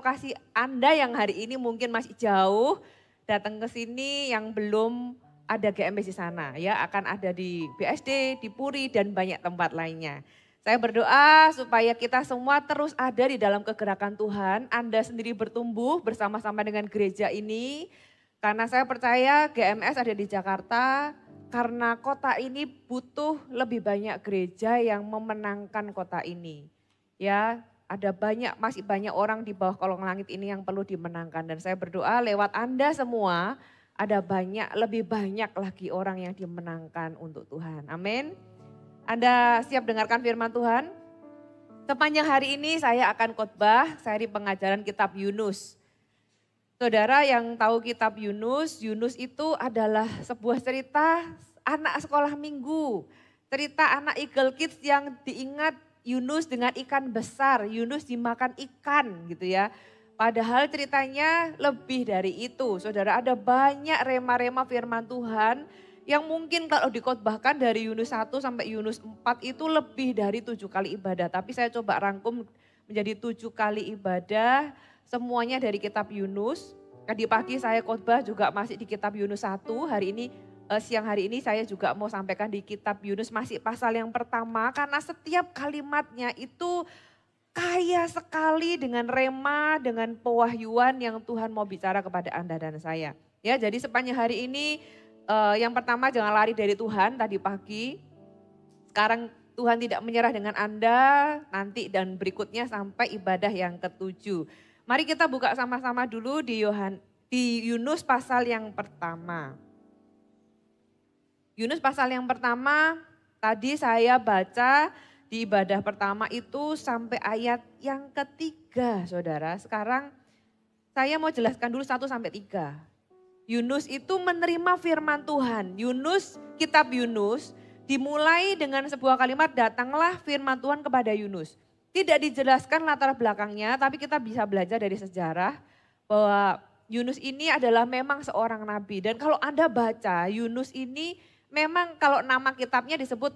lokasi Anda yang hari ini mungkin masih jauh, datang ke sini yang belum ada GMS di sana ya, akan ada di BSD, di Puri dan banyak tempat lainnya. Saya berdoa supaya kita semua terus ada di dalam kegerakan Tuhan, Anda sendiri bertumbuh bersama-sama dengan gereja ini, karena saya percaya GMS ada di Jakarta, karena kota ini butuh lebih banyak gereja yang memenangkan kota ini. Ya, masih banyak orang di bawah kolong langit ini yang perlu dimenangkan. Dan saya berdoa lewat Anda semua, lebih banyak lagi orang yang dimenangkan untuk Tuhan. Amin. Anda siap dengarkan firman Tuhan? Sepanjang hari ini saya akan khotbah seri pengajaran kitab Yunus. Saudara yang tahu kitab Yunus, Yunus itu adalah sebuah cerita anak sekolah minggu. Cerita anak Eagle Kids yang diingat Yunus dengan ikan besar, Yunus dimakan ikan gitu ya. Padahal ceritanya lebih dari itu. Saudara, ada banyak rema-rema firman Tuhan yang mungkin kalau dikhotbahkan dari Yunus 1 sampai Yunus 4 itu lebih dari 7 kali ibadah. Tapi saya coba rangkum menjadi 7 kali ibadah, semuanya dari kitab Yunus. Tadi pagi saya khotbah juga masih di kitab Yunus 1, siang hari ini saya juga mau sampaikan di kitab Yunus masih pasal yang pertama. Karena setiap kalimatnya itu kaya sekali dengan rema, dengan pewahyuan yang Tuhan mau bicara kepada Anda dan saya. Ya, jadi sepanjang hari ini yang pertama jangan lari dari Tuhan tadi pagi. Sekarang Tuhan tidak menyerah dengan Anda nanti dan berikutnya sampai ibadah yang ketujuh. Mari kita buka sama-sama dulu di Yunus pasal yang pertama. Yunus pasal yang pertama tadi saya baca di ibadah pertama itu sampai ayat yang ketiga, saudara. Sekarang saya mau jelaskan dulu 1 sampai 3. Yunus itu menerima firman Tuhan. Kitab Yunus dimulai dengan sebuah kalimat, datanglah firman Tuhan kepada Yunus. Tidak dijelaskan latar belakangnya, tapi kita bisa belajar dari sejarah bahwa Yunus ini adalah memang seorang nabi. Dan kalau Anda baca Yunus ini memang kalau nama kitabnya disebut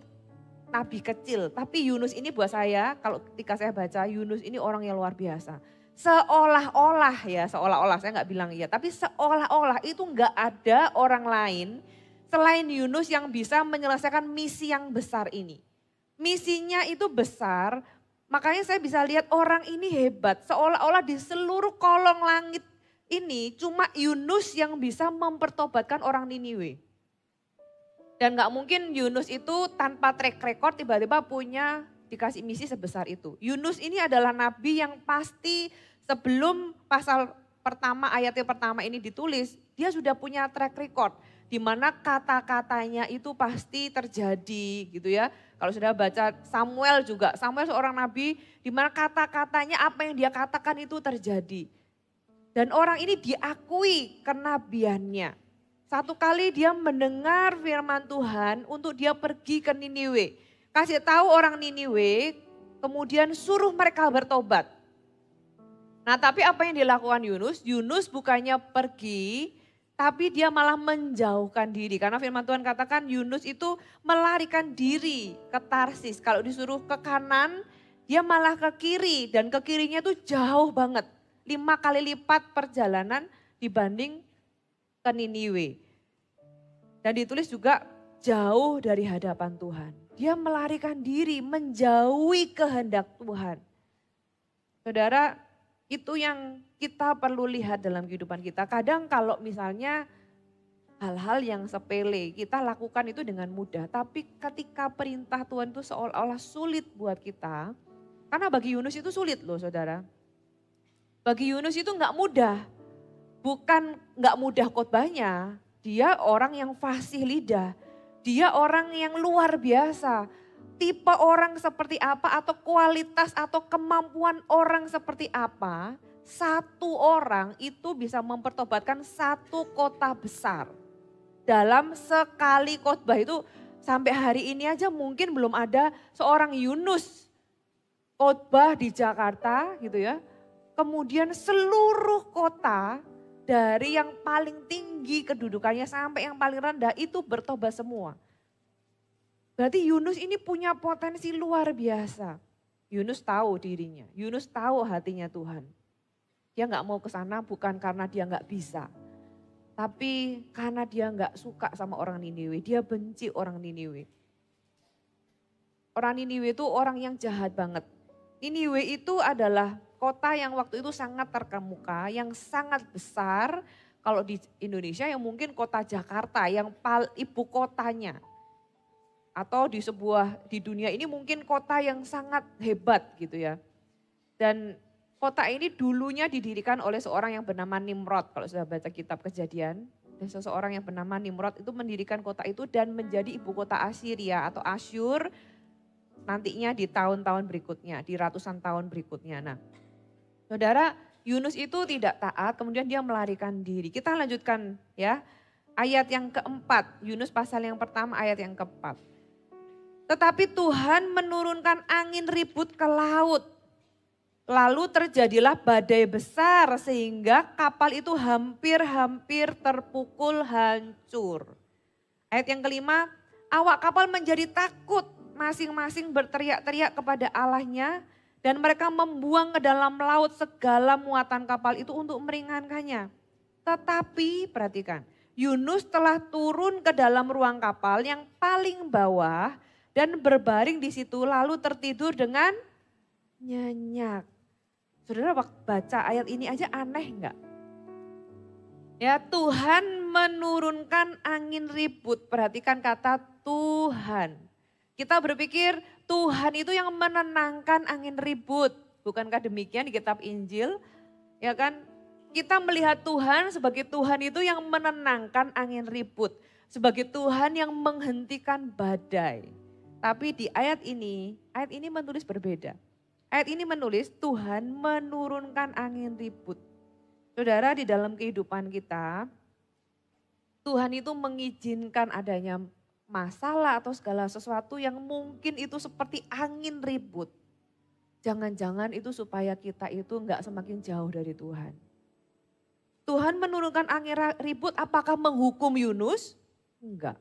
nabi kecil. Tapi Yunus ini buat saya, ketika saya baca Yunus ini orang yang luar biasa. Seolah-olah saya nggak bilang iya, tapi seolah-olah itu nggak ada orang lain selain Yunus yang bisa menyelesaikan misi yang besar ini. Misinya itu besar, makanya saya bisa lihat orang ini hebat. Seolah-olah di seluruh kolong langit ini cuma Yunus yang bisa mempertobatkan orang Niniwe. Dan gak mungkin Yunus itu tanpa track record tiba-tiba dikasih misi sebesar itu. Yunus ini adalah nabi yang pasti sebelum pasal pertama, ayat yang pertama ini ditulis, dia sudah punya track record. Di mana kata-katanya itu pasti terjadi gitu ya. Kalau sudah baca Samuel juga, Samuel seorang nabi di mana kata-katanya apa yang dia katakan itu terjadi. Dan orang ini diakui kenabiannya. Satu kali dia mendengar firman Tuhan untuk dia pergi ke Niniwe. Kasih tahu orang Niniwe, kemudian suruh mereka bertobat. Nah tapi apa yang dilakukan Yunus? Yunus bukannya pergi, tapi dia malah menjauhkan diri. Karena firman Tuhan katakan Yunus itu melarikan diri ke Tarsis. Kalau disuruh ke kanan, dia malah ke kiri. Dan ke kirinya itu jauh banget. 5 kali lipat perjalanan dibanding ke Niniwe. Dan ditulis juga jauh dari hadapan Tuhan. Dia melarikan diri, menjauhi kehendak Tuhan. Saudara, itu yang kita perlu lihat dalam kehidupan kita. Kadang kalau misalnya hal-hal yang sepele kita lakukan itu dengan mudah. Tapi ketika perintah Tuhan itu seolah-olah sulit buat kita. Karena bagi Yunus itu sulit loh saudara. Bagi Yunus itu gak mudah. Bukan gak mudah khotbahnya. Dia orang yang fasih lidah. Dia orang yang luar biasa. Tipe orang seperti apa atau kualitas atau kemampuan orang seperti apa. Satu orang itu bisa mempertobatkan satu kota besar. Dalam sekali khotbah itu sampai hari ini aja mungkin belum ada seorang Yunus khotbah di Jakarta gitu ya. Kemudian seluruh kota dari yang paling tinggi kedudukannya sampai yang paling rendah itu bertobat semua. Berarti Yunus ini punya potensi luar biasa. Yunus tahu dirinya, Yunus tahu hatinya Tuhan. Dia nggak mau ke sana bukan karena dia nggak bisa. Tapi karena dia nggak suka sama orang Niniwe, dia benci orang Niniwe. Orang Niniwe itu orang yang jahat banget. Niniwe itu adalah kota yang waktu itu sangat terkemuka, yang sangat besar. Kalau di Indonesia yang mungkin kota Jakarta, yang ibu kotanya. Atau di dunia ini mungkin kota yang sangat hebat gitu ya. Dan kota ini dulunya didirikan oleh seorang yang bernama Nimrod. Kalau sudah baca kitab Kejadian, dan seseorang yang bernama Nimrod itu mendirikan kota itu dan menjadi ibu kota Assyria atau Asyur nantinya di tahun-tahun berikutnya, di ratusan tahun berikutnya. Nah, saudara, Yunus itu tidak taat, kemudian dia melarikan diri. Kita lanjutkan ya, ayat yang keempat, Yunus pasal yang pertama ayat yang keempat. Tetapi Tuhan menurunkan angin ribut ke laut. Lalu terjadilah badai besar sehingga kapal itu hampir-hampir terpukul hancur. Ayat yang kelima, awak kapal menjadi takut, masing-masing berteriak-teriak kepada Allahnya dan mereka membuang ke dalam laut segala muatan kapal itu untuk meringankannya. Tetapi perhatikan, Yunus telah turun ke dalam ruang kapal yang paling bawah dan berbaring di situ lalu tertidur dengan nyenyak. Saudara baca ayat ini aja aneh enggak? Ya, Tuhan menurunkan angin ribut. Perhatikan kata Tuhan. Kita berpikir Tuhan itu yang menenangkan angin ribut. Bukankah demikian di kitab Injil? Ya kan? Kita melihat Tuhan sebagai Tuhan itu yang menenangkan angin ribut. Sebagai Tuhan yang menghentikan badai. Tapi di ayat ini menulis berbeda. Ayat ini menulis Tuhan menurunkan angin ribut. Saudara, di dalam kehidupan kita, Tuhan itu mengizinkan adanya masalah atau segala sesuatu yang mungkin itu seperti angin ribut. Jangan-jangan itu supaya kita itu enggak semakin jauh dari Tuhan. Tuhan menurunkan angin ribut apakah menghukum Yunus? Enggak.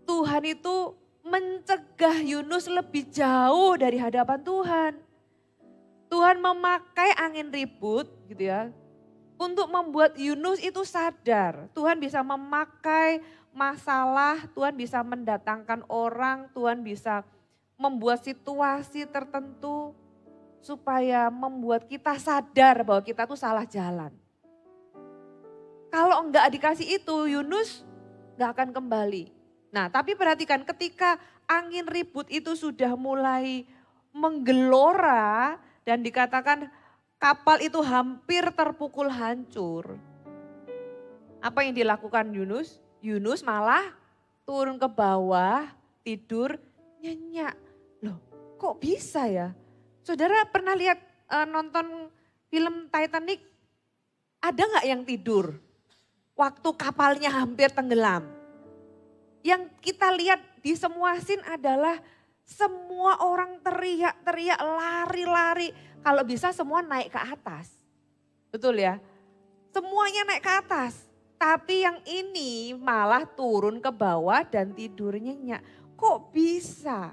Tuhan itu mencegah Yunus lebih jauh dari hadapan Tuhan. Tuhan memakai angin ribut gitu ya, untuk membuat Yunus itu sadar. Tuhan bisa memakai masalah, Tuhan bisa mendatangkan orang, Tuhan bisa membuat situasi tertentu supaya membuat kita sadar bahwa kita tuh salah jalan. Kalau enggak dikasih itu, Yunus enggak akan kembali. Nah, tapi perhatikan ketika angin ribut itu sudah mulai menggelora dan dikatakan kapal itu hampir terpukul hancur. Apa yang dilakukan Yunus? Yunus malah turun ke bawah, tidur nyenyak. Loh, kok bisa ya? Saudara pernah lihat nonton film Titanic? Ada nggak yang tidur waktu kapalnya hampir tenggelam? Yang kita lihat di semua scene adalah semua orang teriak-teriak, lari-lari. Kalau bisa semua naik ke atas. Betul ya? Semuanya naik ke atas. Tapi yang ini malah turun ke bawah dan tidur nyenyak. Kok bisa?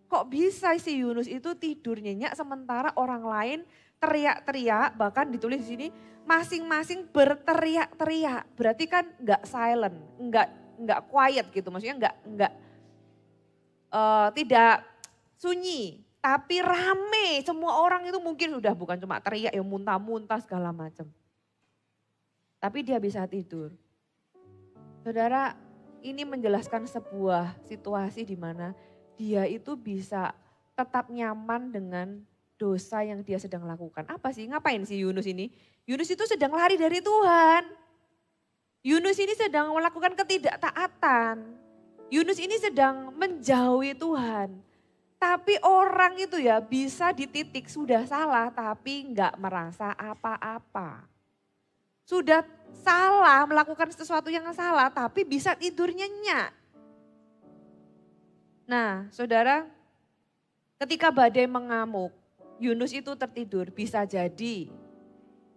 Kok bisa si Yunus itu tidur nyenyak sementara orang lain teriak-teriak, bahkan ditulis di sini masing-masing berteriak-teriak. Berarti kan enggak silent, enggak quiet gitu. Maksudnya tidak sunyi, tapi rame. Semua orang itu mungkin sudah bukan cuma teriak, ya muntah-muntah segala macam. Tapi dia bisa tidur. Saudara, ini menjelaskan sebuah situasi di mana dia itu bisa tetap nyaman dengan dosa yang dia sedang lakukan. Apa sih? Ngapain sih Yunus ini? Yunus itu sedang lari dari Tuhan. Yunus ini sedang melakukan ketidaktaatan. Yunus ini sedang menjauhi Tuhan. Tapi orang itu ya bisa di titik sudah salah tapi enggak merasa apa-apa. Sudah salah melakukan sesuatu yang salah tapi bisa tidur nyenyak. Nah saudara, ketika badai mengamuk, Yunus itu tertidur, bisa jadi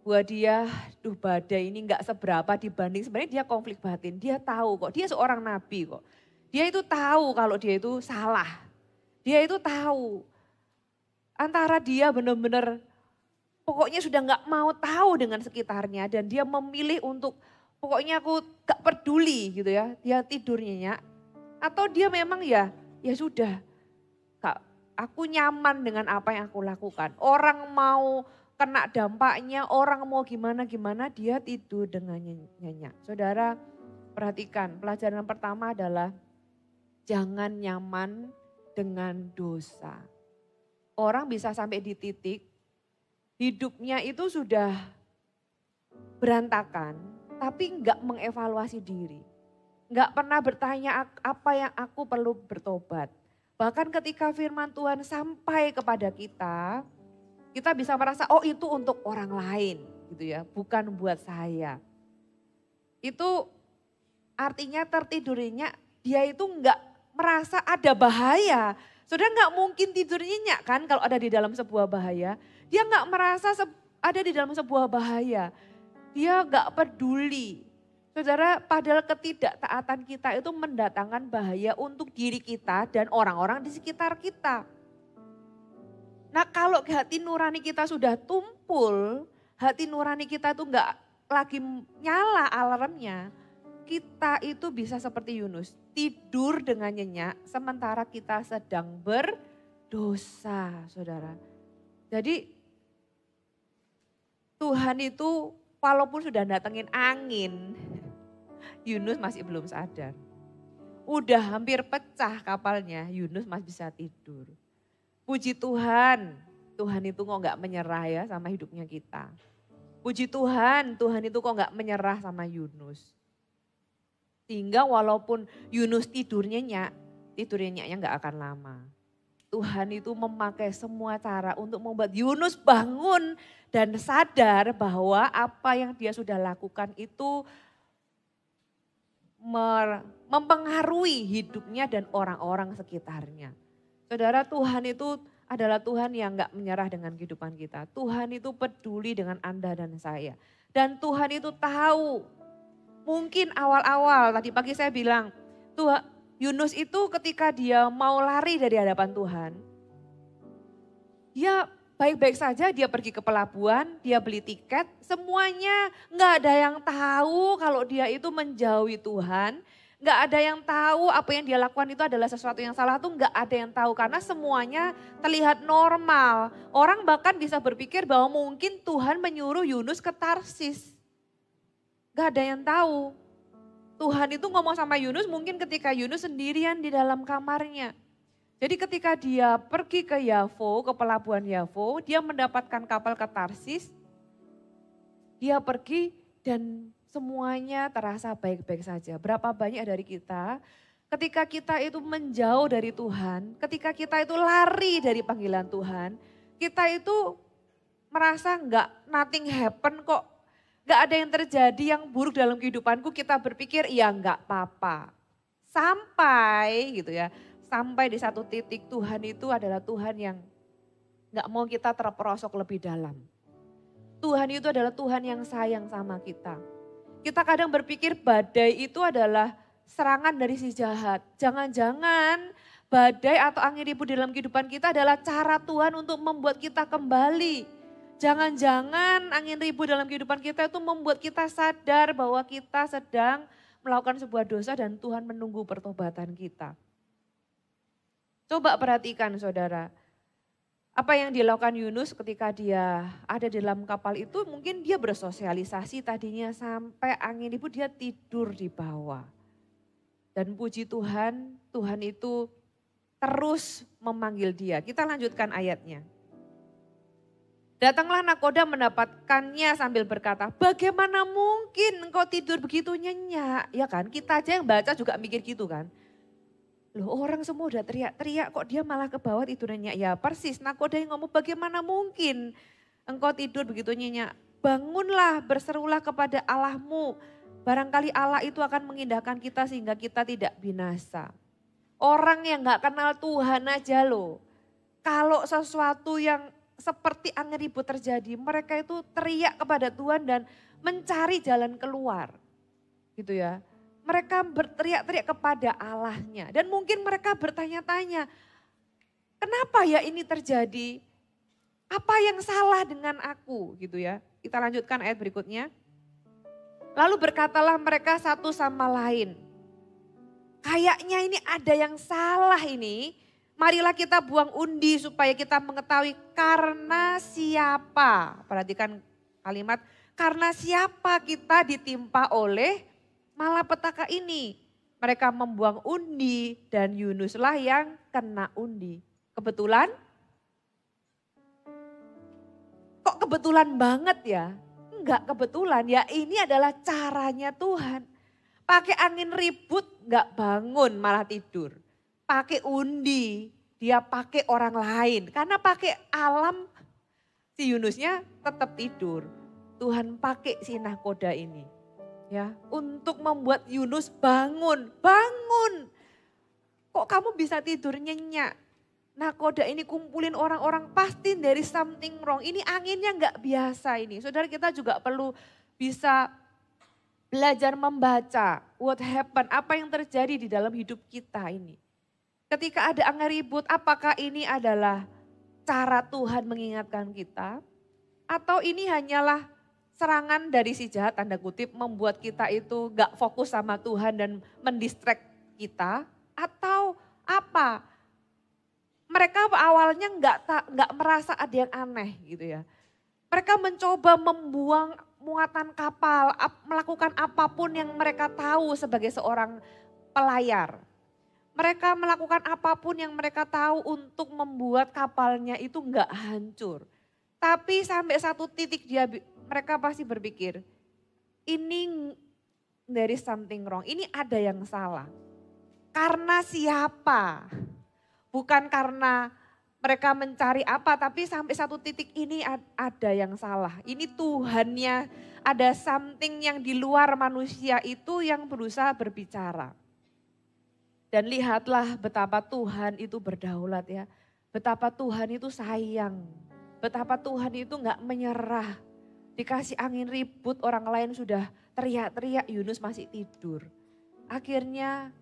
buat dia, badai ini enggak seberapa dibanding sebenarnya dia konflik batin. Dia tahu kok, dia seorang nabi kok. Dia itu tahu kalau dia itu salah. Dia itu tahu antara dia benar-benar pokoknya sudah nggak mau tahu dengan sekitarnya dan dia memilih untuk pokoknya aku gak peduli gitu ya, dia tidur nyenyak. Atau dia memang ya sudah, gak, aku nyaman dengan apa yang aku lakukan. Orang mau kena dampaknya, orang mau gimana-gimana, dia tidur dengan nyenyak. Saudara perhatikan, pelajaran pertama adalah jangan nyaman dengan dosa. Orang bisa sampai di titik hidupnya itu sudah berantakan, tapi enggak mengevaluasi diri. Enggak pernah bertanya apa yang aku perlu bertobat. Bahkan ketika firman Tuhan sampai kepada kita bisa merasa oh itu untuk orang lain gitu ya, bukan buat saya. Itu artinya tertidurnya dia itu enggak merasa ada bahaya. Saudara enggak mungkin tidur nyenyak kan kalau ada di dalam sebuah bahaya. Dia enggak merasa ada di dalam sebuah bahaya. Dia enggak peduli. Saudara, padahal ketidaktaatan kita itu mendatangkan bahaya untuk diri kita dan orang-orang di sekitar kita. Nah kalau hati nurani kita sudah tumpul, hati nurani kita itu enggak lagi nyala alarmnya, kita itu bisa seperti Yunus, tidur dengan nyenyak sementara kita sedang berdosa, saudara. Jadi Tuhan itu walaupun sudah datengin angin, Yunus masih belum sadar. Udah hampir pecah kapalnya, Yunus masih bisa tidur. Puji Tuhan, Tuhan itu kok gak menyerah ya sama hidupnya kita. Puji Tuhan, Tuhan itu kok gak menyerah sama Yunus. Sehingga walaupun Yunus tidur nyenyaknya gak akan lama. Tuhan itu memakai semua cara untuk membuat Yunus bangun dan sadar bahwa apa yang dia sudah lakukan itu mempengaruhi hidupnya dan orang-orang sekitarnya. Saudara, Tuhan itu adalah Tuhan yang gak menyerah dengan kehidupan kita. Tuhan itu peduli dengan Anda dan saya. Dan Tuhan itu tahu, mungkin awal-awal tadi pagi saya bilang, Tuhan Yunus itu ketika dia mau lari dari hadapan Tuhan, dia baik-baik saja, dia pergi ke pelabuhan, dia beli tiket, semuanya nggak ada yang tahu kalau dia itu menjauhi Tuhan, nggak ada yang tahu apa yang dia lakukan itu adalah sesuatu yang salah, tuh nggak ada yang tahu karena semuanya terlihat normal. Orang bahkan bisa berpikir bahwa mungkin Tuhan menyuruh Yunus ke Tarsis. Nggak ada yang tahu. Tuhan itu ngomong sama Yunus mungkin ketika Yunus sendirian di dalam kamarnya. Jadi ketika dia pergi ke Yafo, ke pelabuhan Yafo, dia mendapatkan kapal ke Tarsis. Dia pergi dan semuanya terasa baik-baik saja. Berapa banyak dari kita, ketika kita itu menjauh dari Tuhan, ketika kita itu lari dari panggilan Tuhan, kita itu merasa nothing happen kok. Gak ada yang terjadi yang buruk dalam kehidupanku, kita berpikir ya gak apa-apa. Sampai gitu ya, sampai di satu titik Tuhan itu adalah Tuhan yang gak mau kita terperosok lebih dalam. Tuhan itu adalah Tuhan yang sayang sama kita. Kita kadang berpikir badai itu adalah serangan dari si jahat. Jangan-jangan badai atau angin ribut dalam kehidupan kita adalah cara Tuhan untuk membuat kita kembali. Jangan-jangan angin ribut dalam kehidupan kita itu membuat kita sadar bahwa kita sedang melakukan sebuah dosa dan Tuhan menunggu pertobatan kita. Coba perhatikan saudara, apa yang dilakukan Yunus ketika dia ada di dalam kapal itu mungkin dia bersosialisasi tadinya sampai angin ribut dia tidur di bawah. Dan puji Tuhan, Tuhan itu terus memanggil dia. Kita lanjutkan ayatnya. Datanglah nakoda mendapatkannya sambil berkata, bagaimana mungkin engkau tidur begitu nyenyak? Ya kan, kita aja yang baca juga mikir gitu kan. Loh orang semua udah teriak-teriak kok dia malah ke bawah tidur nyenyak. Ya persis, nakoda yang ngomong bagaimana mungkin engkau tidur begitu nyenyak. Bangunlah, berserulah kepada Allahmu. Barangkali Allah itu akan mengindahkan kita sehingga kita tidak binasa. Orang yang gak kenal Tuhan aja loh. Kalau sesuatu yang seperti angin ribut terjadi, mereka itu teriak kepada Tuhan dan mencari jalan keluar. Gitu ya. Mereka berteriak-teriak kepada Allahnya. Dan mungkin mereka bertanya-tanya, kenapa ya ini terjadi? Apa yang salah dengan aku gitu ya. Kita lanjutkan ayat berikutnya. Lalu berkatalah mereka satu sama lain. Kayaknya ini ada yang salah ini. Marilah kita buang undi supaya kita mengetahui karena siapa. Perhatikan kalimat, karena siapa kita ditimpa oleh malapetaka ini. Mereka membuang undi dan Yunuslah yang kena undi. Kebetulan? Kok kebetulan banget ya? Enggak kebetulan ya, ini adalah caranya Tuhan. Pakai angin ribut enggak bangun malah tidur. Pakai undi, dia pakai orang lain. Karena pakai alam si Yunusnya tetap tidur. Tuhan pakai si nahkoda ini. Ya, untuk membuat Yunus bangun, bangun. Kok kamu bisa tidur nyenyak? Nahkoda ini kumpulin orang-orang, pasti dari something wrong. Ini anginnya nggak biasa ini. Saudara, kita juga perlu bisa belajar membaca what happened, apa yang terjadi di dalam hidup kita ini. Ketika ada angin ribut, apakah ini adalah cara Tuhan mengingatkan kita? Atau ini hanyalah serangan dari si jahat, tanda kutip, membuat kita itu gak fokus sama Tuhan dan mendistract kita? Atau apa? Mereka awalnya nggak merasa ada yang aneh gitu ya. Mereka mencoba membuang muatan kapal, melakukan apapun yang mereka tahu sebagai seorang pelayar. Mereka melakukan apapun yang mereka tahu untuk membuat kapalnya itu nggak hancur. Tapi sampai satu titik mereka pasti berpikir, ini there is something wrong, ini ada yang salah. Karena siapa? Bukan karena mereka mencari apa, tapi sampai satu titik ini ada yang salah. Ini Tuhannya, ada something yang di luar manusia itu yang berusaha berbicara. Dan lihatlah betapa Tuhan itu berdaulat ya. Betapa Tuhan itu sayang. Betapa Tuhan itu gak menyerah. Dikasih angin ribut, orang lain sudah teriak-teriak, Yunus masih tidur. Akhirnya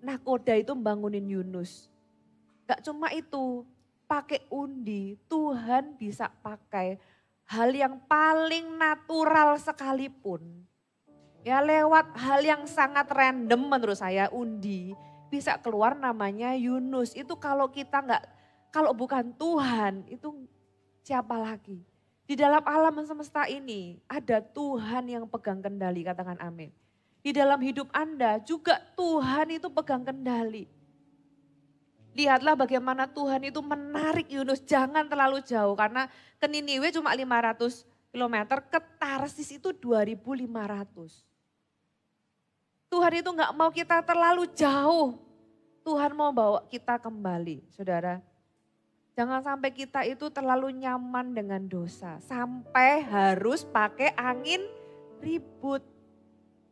nahkoda itu membangunin Yunus. Gak cuma itu, pakai undi, Tuhan bisa pakai hal yang paling natural sekalipun. Ya lewat hal yang sangat random menurut saya, undi. Bisa keluar namanya Yunus. Itu kalau kita kalau bukan Tuhan, itu siapa lagi? Di dalam alam semesta ini ada Tuhan yang pegang kendali, katakan amin. Di dalam hidup Anda juga Tuhan itu pegang kendali. Lihatlah bagaimana Tuhan itu menarik Yunus, jangan terlalu jauh karena ke Niniwe cuma 500 km, ke Tarsis itu 2.500. Tuhan itu gak mau kita terlalu jauh, Tuhan mau bawa kita kembali, saudara. Jangan sampai kita itu terlalu nyaman dengan dosa, sampai harus pakai angin ribut.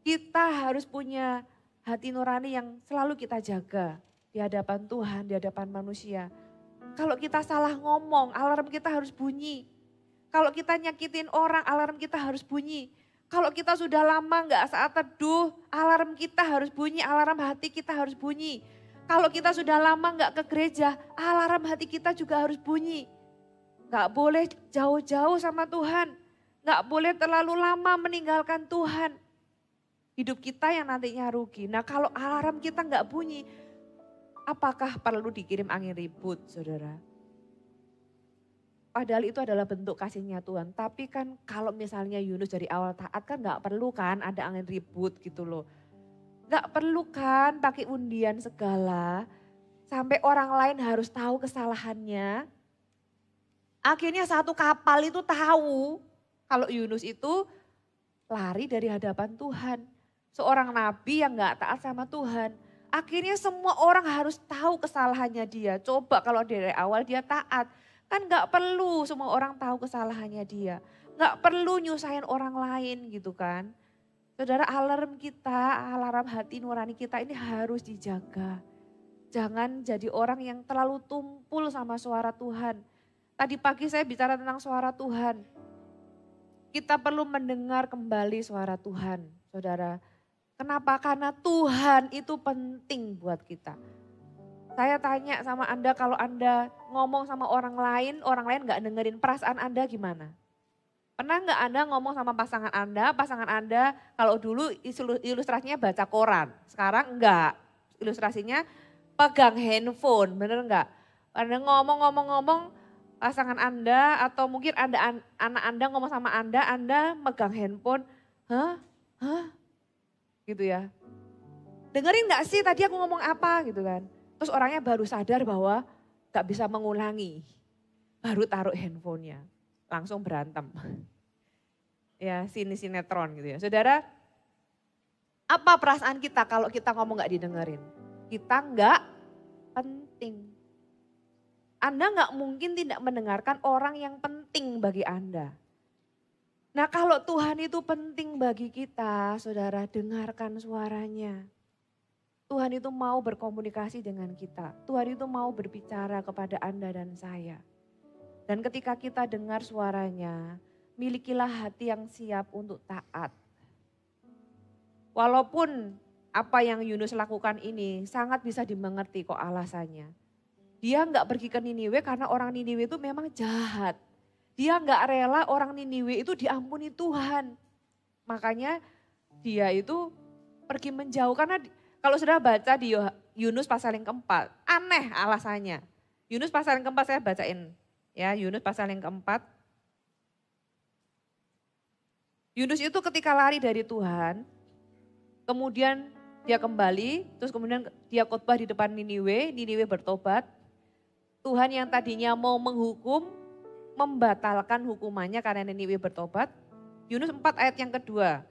Kita harus punya hati nurani yang selalu kita jaga. Di hadapan Tuhan, di hadapan manusia. Kalau kita salah ngomong, alarm kita harus bunyi. Kalau kita nyakitin orang, alarm kita harus bunyi. Kalau kita sudah lama gak saat teduh, alarm kita harus bunyi, alarm hati kita harus bunyi. Kalau kita sudah lama gak ke gereja, alarm hati kita juga harus bunyi. Gak boleh jauh-jauh sama Tuhan. Gak boleh terlalu lama meninggalkan Tuhan. Hidup kita yang nantinya rugi. Nah kalau alarm kita gak bunyi, apakah perlu dikirim angin ribut, saudara? Padahal itu adalah bentuk kasihnya Tuhan. Tapi kan kalau misalnya Yunus dari awal taat kan gak perlu kan ada angin ribut gitu loh. Gak perlu kan pakai undian segala. Sampai orang lain harus tahu kesalahannya. Akhirnya satu kapal itu tahu kalau Yunus itu lari dari hadapan Tuhan. Seorang nabi yang gak taat sama Tuhan. Akhirnya semua orang harus tahu kesalahannya dia. Coba kalau dari awal dia taat. Kan gak perlu semua orang tahu kesalahannya dia. Gak perlu nyusahin orang lain gitu kan. Saudara, alarm kita, alarm hati nurani kita ini harus dijaga. Jangan jadi orang yang terlalu tumpul sama suara Tuhan. Tadi pagi saya bicara tentang suara Tuhan. Kita perlu mendengar kembali suara Tuhan, saudara. Kenapa? Karena Tuhan itu penting buat kita. Saya tanya sama Anda, kalau Anda ngomong sama orang lain nggak dengerin, perasaan Anda gimana? Pernah nggak Anda ngomong sama pasangan Anda kalau dulu ilustrasinya baca koran, sekarang enggak. Ilustrasinya pegang handphone, bener nggak? Anda ngomong-ngomong pasangan Anda atau mungkin anak Anda ngomong sama Anda megang handphone, hah? Hah? Gitu ya. Dengerin nggak sih tadi aku ngomong apa gitu kan. Terus orangnya baru sadar bahwa nggak bisa mengulangi. Baru taruh handphonenya, langsung berantem. Ya sinetron gitu ya. Saudara, apa perasaan kita kalau kita ngomong nggak didengerin? Kita nggak penting. Anda nggak mungkin tidak mendengarkan orang yang penting bagi Anda. Nah kalau Tuhan itu penting bagi kita, saudara, dengarkan suaranya. Tuhan itu mau berkomunikasi dengan kita. Tuhan itu mau berbicara kepada Anda dan saya. Dan ketika kita dengar suaranya, milikilah hati yang siap untuk taat. Walaupun apa yang Yunus lakukan ini sangat bisa dimengerti kok alasannya. Dia nggak pergi ke Niniwe karena orang Niniwe itu memang jahat. Dia nggak rela orang Niniwe itu diampuni Tuhan. Makanya dia itu pergi menjauh karena kalau sudah baca di Yunus pasal yang keempat, aneh alasannya. Yunus pasal yang keempat saya bacain. Ya, Yunus pasal yang keempat. Yunus itu ketika lari dari Tuhan, kemudian dia kembali, terus kemudian dia khotbah di depan Niniwe bertobat. Tuhan yang tadinya mau menghukum, membatalkan hukumannya karena Niniwe bertobat. Yunus 4 ayat yang kedua.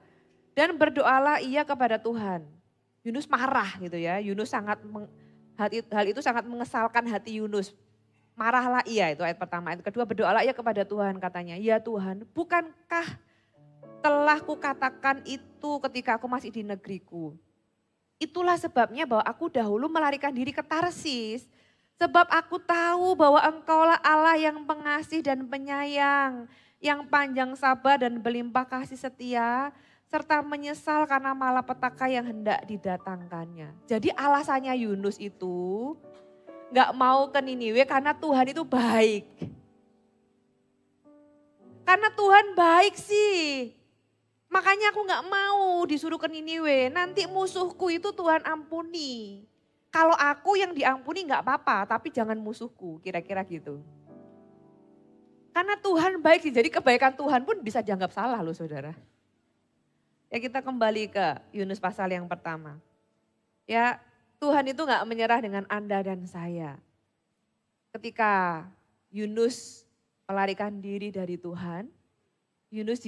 Dan berdoalah ia kepada Tuhan. Yunus marah gitu ya, hal itu sangat mengesalkan hati Yunus. Marahlah ia, itu ayat pertama. Ayat kedua, berdoalah ia kepada Tuhan katanya. Ya Tuhan, bukankah telah kukatakan itu ketika aku masih di negeriku. Itulah sebabnya bahwa aku dahulu melarikan diri ke Tarsis. Sebab aku tahu bahwa engkaulah Allah yang pengasih dan penyayang. Yang panjang sabar dan berlimpah kasih setia. Serta menyesal karena malapetaka yang hendak didatangkannya. Jadi alasannya Yunus itu gak mau ke Niniwe karena Tuhan itu baik. Karena Tuhan baik sih. Makanya aku gak mau disuruh ke Niniwe. Nanti musuhku itu Tuhan ampuni. Kalau aku yang diampuni gak apa-apa, tapi jangan musuhku, kira-kira gitu. Karena Tuhan baik sih, jadi kebaikan Tuhan pun bisa dianggap salah loh saudara. Ya kita kembali ke Yunus pasal yang pertama. Ya Tuhan itu gak menyerah dengan Anda dan saya. Ketika Yunus melarikan diri dari Tuhan, Yunus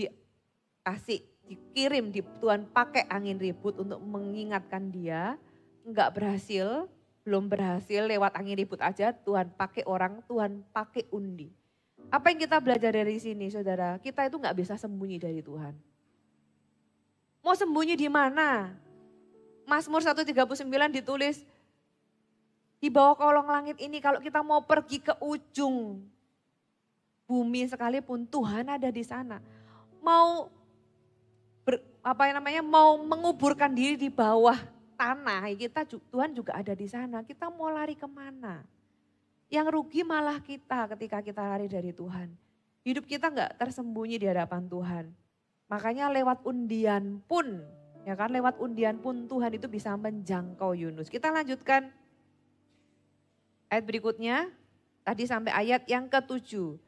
dikirim, Tuhan pakai angin ribut untuk mengingatkan dia. Enggak berhasil, belum berhasil lewat angin ribut aja, Tuhan pakai orang, Tuhan pakai undi. Apa yang kita belajar dari sini saudara? Kita itu gak bisa sembunyi dari Tuhan. Mau sembunyi di mana? Mazmur 139 ditulis, di bawah kolong langit ini kalau kita mau pergi ke ujung bumi sekalipun Tuhan ada di sana. Mau mau menguburkan diri di bawah tanah, Tuhan juga ada di sana. Kita mau lari kemana? Yang rugi malah kita ketika kita lari dari Tuhan. Hidup kita nggak tersembunyi di hadapan Tuhan. Makanya lewat undian pun, Tuhan itu bisa menjangkau Yunus. Kita lanjutkan ayat berikutnya, tadi sampai ayat yang ke-7.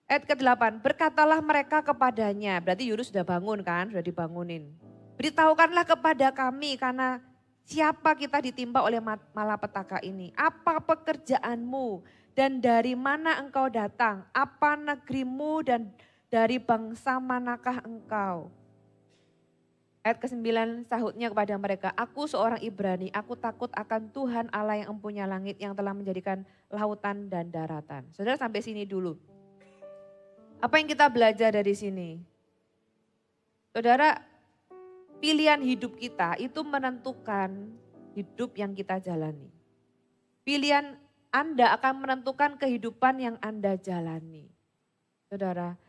Ayat ke-8, berkatalah mereka kepadanya, berarti Yunus sudah bangun kan, sudah dibangunin. Beritahukanlah kepada kami karena siapa kita ditimpa oleh malapetaka ini. Apa pekerjaanmu dan dari mana engkau datang? Apa negerimu dan dari bangsa manakah engkau? Ayat ke-9 sahutnya kepada mereka, aku seorang Ibrani, aku takut akan Tuhan Allah yang empunya langit yang telah menjadikan lautan dan daratan. Saudara sampai sini dulu. Apa yang kita belajar dari sini? Saudara, pilihan hidup kita itu menentukan hidup yang kita jalani. Pilihan Anda akan menentukan kehidupan yang Anda jalani. Saudara,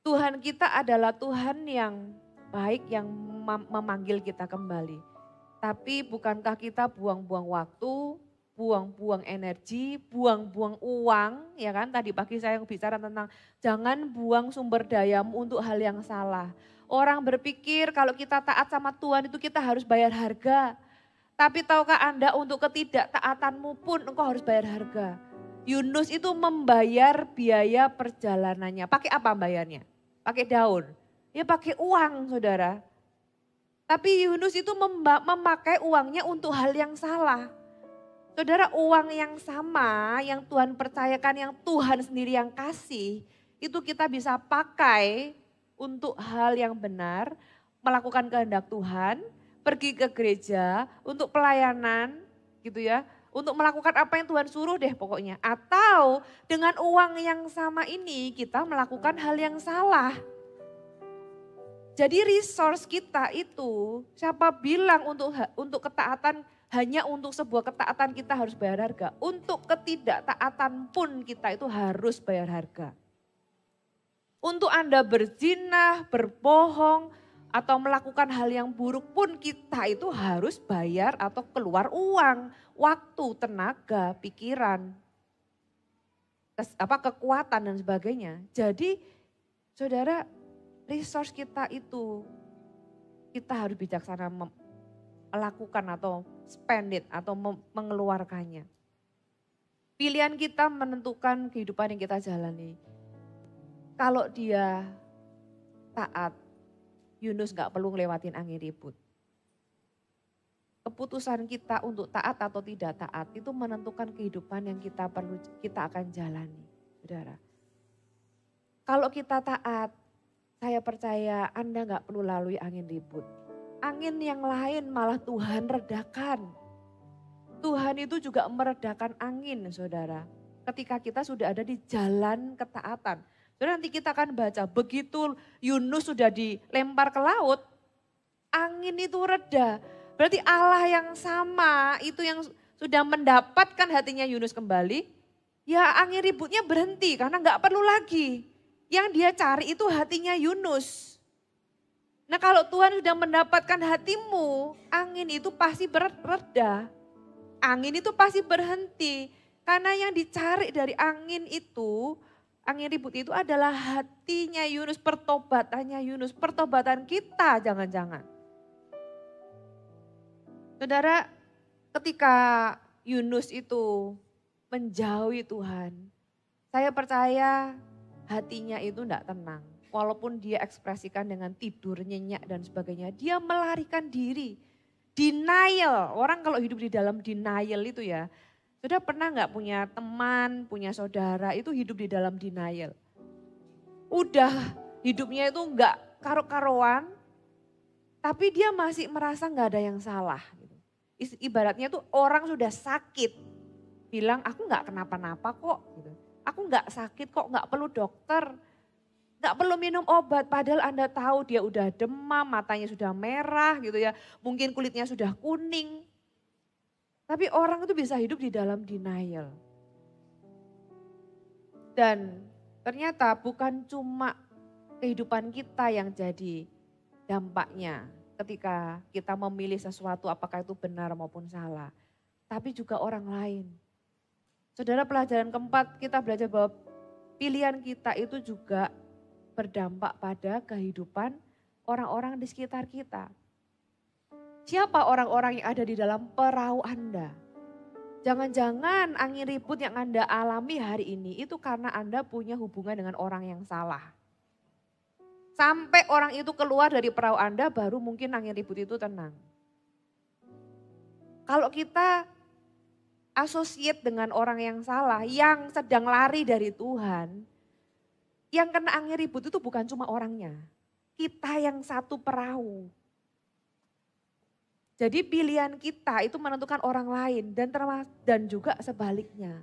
Tuhan kita adalah Tuhan yang baik yang memanggil kita kembali. Tapi bukankah kita buang-buang waktu, buang-buang energi, buang-buang uang, ya kan? Tadi pagi saya bicara tentang jangan buang sumber dayamu untuk hal yang salah. Orang berpikir kalau kita taat sama Tuhan itu kita harus bayar harga. Tapi tahukah Anda untuk ketidaktaatanmu pun engkau harus bayar harga. Yunus itu membayar biaya perjalanannya. Pakai apa bayarnya? Pakai daun. Ya pakai uang saudara. Tapi Yunus itu memakai uangnya untuk hal yang salah. Saudara, uang yang sama yang Tuhan percayakan, yang Tuhan sendiri yang kasih, itu kita bisa pakai untuk hal yang benar, melakukan kehendak Tuhan, pergi ke gereja, untuk pelayanan gitu ya. Untuk melakukan apa yang Tuhan suruh deh pokoknya. Atau dengan uang yang sama ini kita melakukan hal yang salah. Jadi resource kita itu, siapa bilang untuk ketaatan hanya untuk sebuah ketaatan kita harus bayar harga. Untuk ketidaktaatan pun kita itu harus bayar harga. Untuk Anda berzina, berbohong, atau melakukan hal yang buruk pun kita itu harus bayar atau keluar uang, waktu, tenaga, pikiran, kekuatan dan sebagainya. Jadi saudara, resource kita itu kita harus bijaksana melakukan atau spend it atau mengeluarkannya. Pilihan kita menentukan kehidupan yang kita jalani. Kalau dia taat, Yunus gak perlu ngelewatin angin ribut. Keputusan kita untuk taat atau tidak taat itu menentukan kehidupan yang kita akan jalani, saudara. Kalau kita taat, saya percaya Anda gak perlu lalui angin ribut. Angin yang lain malah Tuhan redakan. Tuhan itu juga meredakan angin, saudara. Ketika kita sudah ada di jalan ketaatan. Saudara, nanti kita akan baca, begitu Yunus sudah dilempar ke laut, angin itu reda. Berarti Allah yang sama itu yang sudah mendapatkan hatinya Yunus kembali, ya angin ributnya berhenti karena gak perlu lagi. Yang dia cari itu hatinya Yunus. Nah kalau Tuhan sudah mendapatkan hatimu, angin itu pasti berreda. Angin itu pasti berhenti. Karena yang dicari dari angin itu, angin ribut itu adalah hatinya Yunus, pertobatannya Yunus, pertobatan kita jangan-jangan. Saudara, ketika Yunus itu menjauhi Tuhan, saya percaya hatinya itu tidak tenang. Walaupun dia ekspresikan dengan tidur, nyenyak dan sebagainya, dia melarikan diri. Denial, orang kalau hidup di dalam denial itu ya, sudah pernah nggak punya teman, punya saudara itu hidup di dalam denial. Udah hidupnya itu nggak karo-karoan, tapi dia masih merasa nggak ada yang salah. Ibaratnya tuh orang sudah sakit, bilang aku nggak kenapa-napa kok. Gitu. Aku nggak sakit kok, nggak perlu dokter. Gak perlu minum obat, padahal Anda tahu dia udah demam, matanya sudah merah gitu ya. Mungkin kulitnya sudah kuning. Tapi orang itu bisa hidup di dalam denial. Dan ternyata bukan cuma kehidupan kita yang jadi dampaknya ketika kita memilih sesuatu apakah itu benar maupun salah. Tapi juga orang lain. Saudara, pelajaran keempat kita belajar bahwa pilihan kita itu juga berdampak pada kehidupan orang-orang di sekitar kita. Siapa orang-orang yang ada di dalam perahu Anda? Jangan-jangan angin ribut yang Anda alami hari ini itu karena Anda punya hubungan dengan orang yang salah. Sampai orang itu keluar dari perahu Anda baru mungkin angin ribut itu tenang. Kalau kita associate dengan orang yang salah, yang sedang lari dari Tuhan, yang kena angin ribut itu bukan cuma orangnya. Kita yang satu perahu. Jadi pilihan kita itu menentukan orang lain dan juga sebaliknya.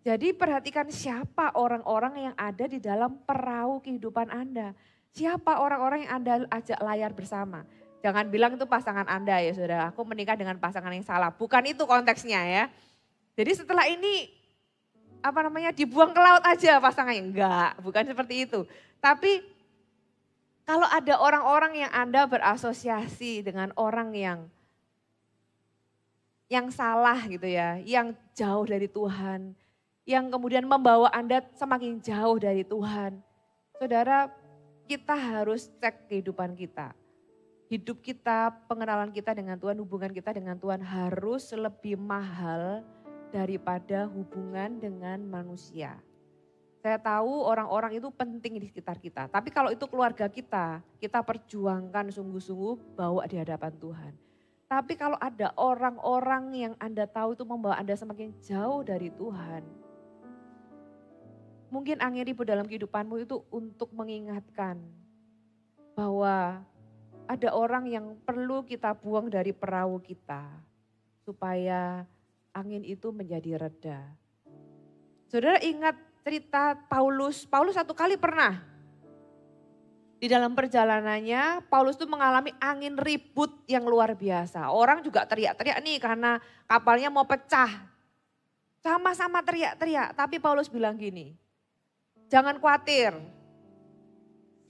Jadi perhatikan siapa orang-orang yang ada di dalam perahu kehidupan Anda. Siapa orang-orang yang Anda ajak layar bersama. Jangan bilang itu pasangan Anda ya saudara, aku menikah dengan pasangan yang salah. Bukan itu konteksnya ya. Jadi setelah ini dibuang ke laut aja pasangannya. Enggak, bukan seperti itu. Tapi kalau ada orang-orang yang Anda berasosiasi dengan orang yang yang salah gitu ya, yang jauh dari Tuhan, yang kemudian membawa Anda semakin jauh dari Tuhan. Saudara, kita harus cek kehidupan kita. Hidup kita, pengenalan kita dengan Tuhan, hubungan kita dengan Tuhan harus lebih mahal daripada hubungan dengan manusia. Saya tahu orang-orang itu penting di sekitar kita. Tapi kalau itu keluarga kita perjuangkan sungguh-sungguh bawa di hadapan Tuhan. Tapi kalau ada orang-orang yang Anda tahu itu membawa Anda semakin jauh dari Tuhan. Mungkin angin ribut dalam kehidupanmu itu untuk mengingatkan bahwa ada orang yang perlu kita buang dari perahu kita. Supaya angin itu menjadi reda. Saudara ingat cerita Paulus. Paulus satu kali pernah di dalam perjalanannya Paulus itu mengalami angin ribut yang luar biasa. Orang juga teriak-teriak nih karena kapalnya mau pecah. Sama-sama teriak-teriak, tapi Paulus bilang gini, jangan khawatir,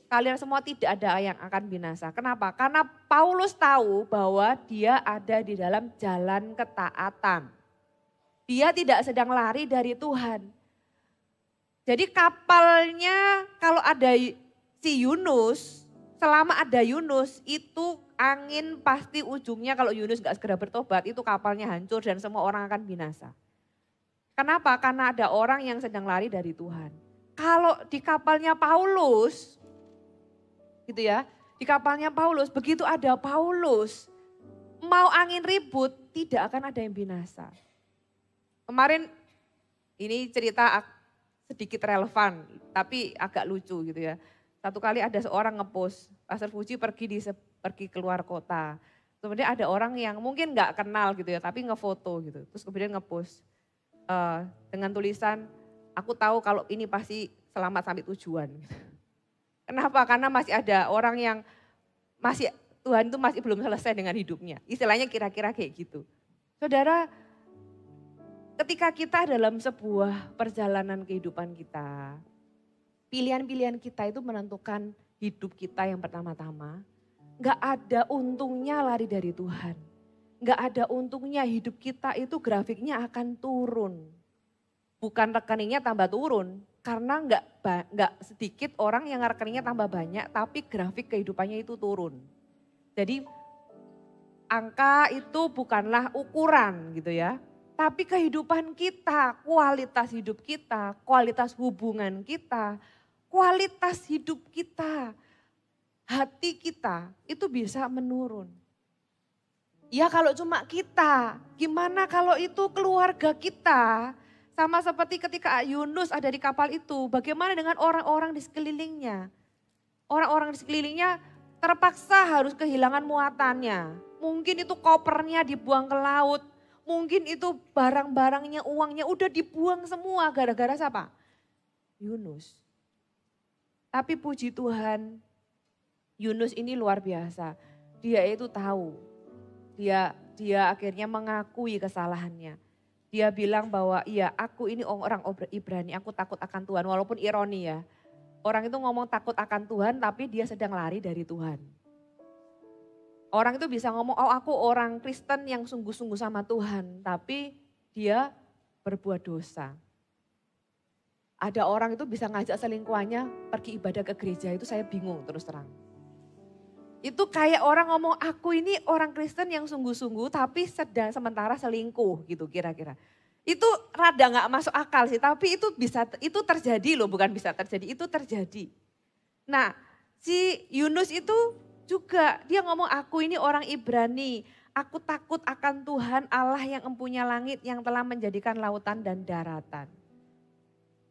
kalian semua tidak ada yang akan binasa. Kenapa? Karena Paulus tahu bahwa dia ada di dalam jalan ketaatan. Dia tidak sedang lari dari Tuhan. Jadi kapalnya kalau ada si Yunus, selama ada Yunus itu angin pasti ujungnya kalau Yunus gak segera bertobat itu kapalnya hancur dan semua orang akan binasa. Kenapa? Karena ada orang yang sedang lari dari Tuhan. Kalau di kapalnya Paulus, gitu ya, di kapalnya Paulus, begitu ada Paulus, mau angin ribut tidak akan ada yang binasa. Kemarin ini cerita sedikit relevan, tapi agak lucu gitu ya. Satu kali ada seorang ngepost, Pastor Fuji pergi keluar kota. Kemudian ada orang yang mungkin gak kenal gitu ya, tapi ngefoto gitu. Terus kemudian ngepost dengan tulisan, aku tahu kalau ini pasti selamat sampai tujuan. Kenapa? Karena masih ada orang yang Tuhan itu masih belum selesai dengan hidupnya. Istilahnya kira-kira kayak gitu. Saudara, ketika kita dalam sebuah perjalanan kehidupan kita, pilihan-pilihan kita itu menentukan hidup kita yang pertama-tama. Gak ada untungnya lari dari Tuhan. Gak ada untungnya hidup kita itu grafiknya akan turun. Bukan rekeningnya tambah turun. Karena gak sedikit orang yang rekeningnya tambah banyak tapi grafik kehidupannya itu turun. Jadi angka itu bukanlah ukuran gitu ya. Tapi kehidupan kita, kualitas hidup kita, kualitas hubungan kita, kualitas hidup kita, hati kita itu bisa menurun. Ya kalau cuma kita, gimana kalau itu keluarga kita? Sama seperti ketika Yunus ada di kapal itu, bagaimana dengan orang-orang di sekelilingnya? Orang-orang di sekelilingnya terpaksa harus kehilangan muatannya. Mungkin itu kopernya dibuang ke laut, mungkin itu barang-barangnya, uangnya udah dibuang semua gara-gara siapa? Yunus. Tapi puji Tuhan, Yunus ini luar biasa. Dia itu tahu, dia akhirnya mengakui kesalahannya. Dia bilang bahwa iya aku ini orang Ibrani, aku takut akan Tuhan. Walaupun ironi ya, orang itu ngomong takut akan Tuhan tapi dia sedang lari dari Tuhan. Orang itu bisa ngomong, oh aku orang Kristen yang sungguh-sungguh sama Tuhan. Tapi dia berbuat dosa. Ada orang itu bisa ngajak selingkuhannya pergi ibadah ke gereja, itu saya bingung terus terang. Itu kayak orang ngomong aku ini orang Kristen yang sungguh-sungguh tapi sementara selingkuh gitu kira-kira. Itu rada gak masuk akal sih, tapi itu terjadi loh, bukan bisa terjadi, itu terjadi. Nah si Yunus itu juga dia ngomong aku ini orang Ibrani, aku takut akan Tuhan Allah yang empunya langit yang telah menjadikan lautan dan daratan.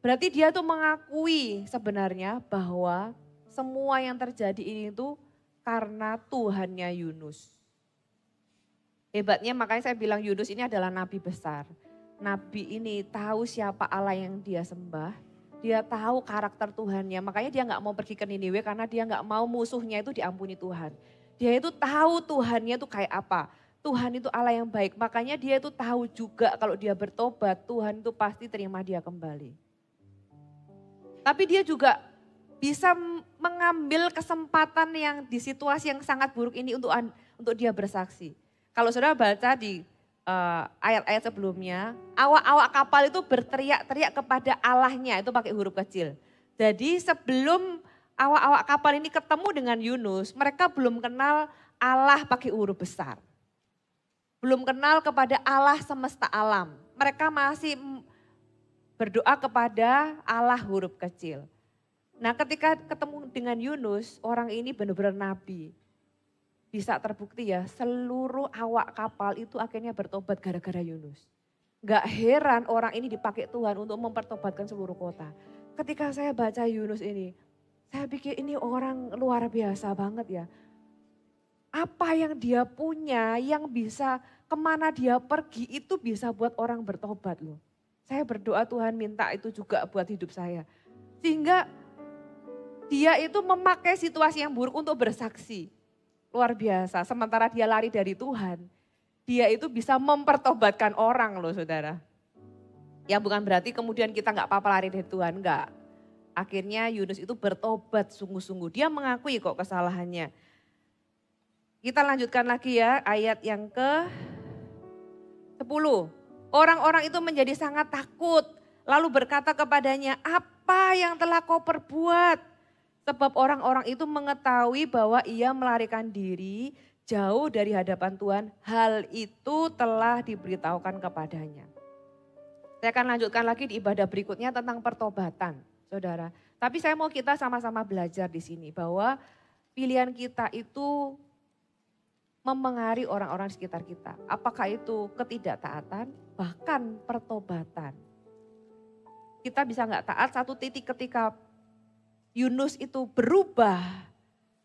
Berarti dia tuh mengakui sebenarnya bahwa semua yang terjadi ini tuh karena Tuhannya Yunus. Hebatnya makanya saya bilang Yunus ini adalah nabi besar. Nabi ini tahu siapa Allah yang dia sembah. Dia tahu karakter Tuhannya, makanya dia gak mau pergi ke Niniwe karena dia gak mau musuhnya itu diampuni Tuhan. Dia itu tahu Tuhannya itu kayak apa. Tuhan itu Allah yang baik, makanya dia itu tahu juga kalau dia bertobat Tuhan itu pasti terima dia kembali. Tapi dia juga bisa mengambil kesempatan yang di situasi yang sangat buruk ini untuk dia bersaksi. Kalau saudara baca di ayat-ayat sebelumnya, awak-awak kapal itu berteriak-teriak kepada Allahnya, itu pakai huruf kecil. Jadi sebelum awak-awak kapal ini ketemu dengan Yunus, mereka belum kenal Allah pakai huruf besar. Belum kenal kepada Allah semesta alam. Mereka masih berdoa kepada Allah huruf kecil. Nah ketika ketemu dengan Yunus, orang ini benar-benar nabi. Bisa terbukti ya, seluruh awak kapal itu akhirnya bertobat gara-gara Yunus. Gak heran orang ini dipakai Tuhan untuk mempertobatkan seluruh kota. Ketika saya baca Yunus ini, saya pikir ini orang luar biasa banget ya. Apa yang dia punya, yang bisa kemana dia pergi itu bisa buat orang bertobat loh. Saya berdoa Tuhan minta itu juga buat hidup saya. Sehingga dia itu memakai situasi yang buruk untuk bersaksi. Luar biasa, sementara dia lari dari Tuhan, dia itu bisa mempertobatkan orang loh saudara. Ya bukan berarti kemudian kita gak apa-apa lari dari Tuhan, enggak. Akhirnya Yunus itu bertobat sungguh-sungguh, dia mengakui kok kesalahannya. Kita lanjutkan lagi ya ayat yang ke-10. Orang-orang itu menjadi sangat takut, lalu berkata kepadanya, apa yang telah kau perbuat? Sebab orang-orang itu mengetahui bahwa ia melarikan diri jauh dari hadapan Tuhan. Hal itu telah diberitahukan kepadanya. Saya akan lanjutkan lagi di ibadah berikutnya tentang pertobatan, saudara. Tapi saya mau kita sama-sama belajar di sini bahwa pilihan kita itu memengaruhi orang-orang di sekitar kita. Apakah itu ketidaktaatan, bahkan pertobatan. Kita bisa nggak taat satu titik ketika Yunus itu berubah.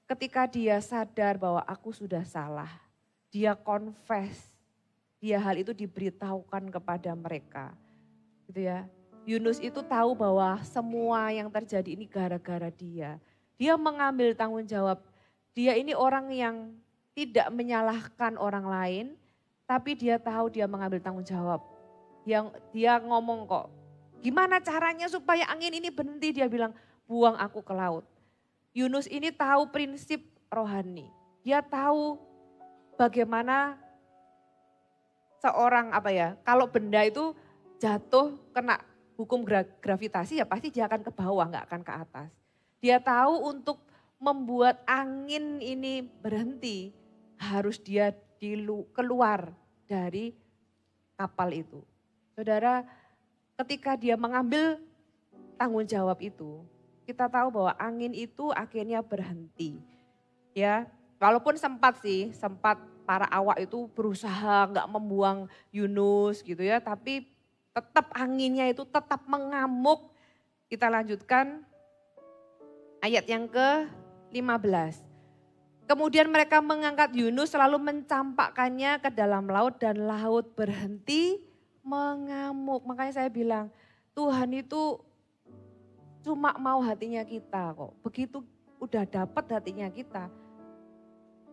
Ketika dia sadar bahwa aku sudah salah. Dia confess. Dia hal itu diberitahukan kepada mereka. Gitu ya. Yunus itu tahu bahwa semua yang terjadi ini gara-gara dia. Dia mengambil tanggung jawab. Dia ini orang yang tidak menyalahkan orang lain, tapi dia tahu dia mengambil tanggung jawab. Dia ngomong kok, gimana caranya supaya angin ini berhenti? Dia bilang, buang aku ke laut. Yunus ini tahu prinsip rohani. Dia tahu bagaimana seorang kalau benda itu jatuh kena hukum gravitasi ya pasti dia akan ke bawah, nggak akan ke atas. Dia tahu untuk membuat angin ini berhenti, harus dia keluar dari kapal itu. Saudara, ketika dia mengambil tanggung jawab itu, kita tahu bahwa angin itu akhirnya berhenti. Ya, walaupun sempat para awak itu berusaha nggak membuang Yunus gitu ya, tapi tetap anginnya itu tetap mengamuk. Kita lanjutkan ayat yang ke-15. Kemudian mereka mengangkat Yunus lalu mencampakkannya ke dalam laut dan laut berhenti mengamuk. Makanya saya bilang Tuhan itu cuma mau hatinya kita kok. Begitu udah dapat hatinya kita,